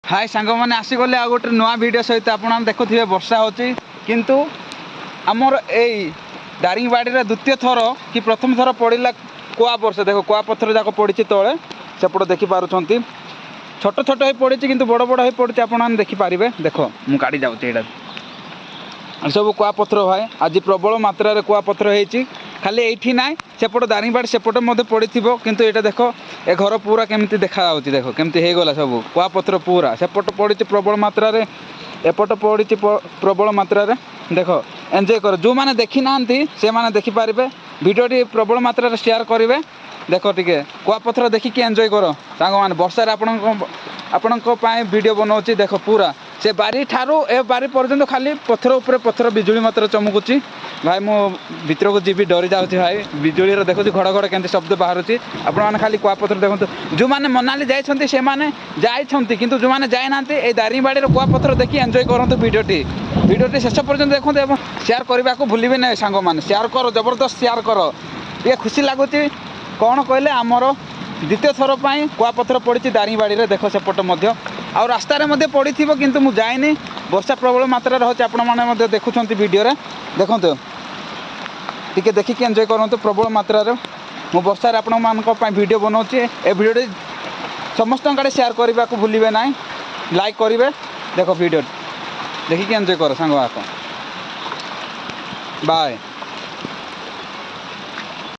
हाय सांग मैंने आसीगले आ गोटे नुआ वीडियो सहित आप देखुए वर्षा होची किंतु आमर यही दारिंगबाड़ी द्वितीय थर कि प्रथम थर पड़ा कुआ वर्ष देख कुआ पथर जाक पड़ी तले सेपट देखिपुंट छोट छोट हो पड़ी कि बड़ बड़ हो पड़ी आप देखिपारे देख मु गाड़ी जाऊँ सब कुआ पथर भाई आज प्रबल मात्रा कुआ पथर होती खाली ये ना सेपट दारिंगबाड़ी सेपट पड़ी किंतु ये देख ए घर पूरा केमती देखा देख केमती हो गला सब कुआ पथर पूरा सेपट पड़ी प्रबल मात्रा एपट पड़ी प्रबल मात्रा देख एंजॉय कर जो मैंने देखी ना से मैंने देखिपारे भिडियोटी प्रबल मात्रा शेयर करेंगे देख टे कुआ पथर देखिकी एंजॉय कर सांग मैंने वर्षार आपण वीडियो बनाऊँगी देख पूरा से बारी ठारू ए बारी पर्यंत खाली पथर उपर पथर बिजुली मात्र चमकुची भाई मु भितर को जीवी डरी जाऊँगी भाई बिजुली देखो घड़घड़ के शब्द बाहर आपण खाली कुआ पथर देखो जो मैंने मनाली जाइए से मैंने किंतु जो मैंने जाना ये दारिंगबाड़ी कुआ पथर देखी एंजॉय करूँ भिडियोटी शेष पर्यंत देखते शेयर करने को भूलिए ना सांग मैंने शेयर कर जबरदस्त शेयर कर ये खुशी लगुच कौन कहले आमर द्वितीय थर पर कुआ पथर पड़ी दारिंगबाड़ी देख सेपट आ रास्तार पड़ी थी किंतु मुझे जाइनी वर्षा प्रबल मात्रा होती आपने देखुं वीडियो देखो टे देखिए एंजॉय करूँ प्रबल मात्रा मु वर्षार आपण वीडियो बनाऊँगी ए भिडियो समस्त आड़े शेयर करने को भूलिए ना लाइक करेंगे देख वीडियो देखिए एंजॉय कर सांग बाय।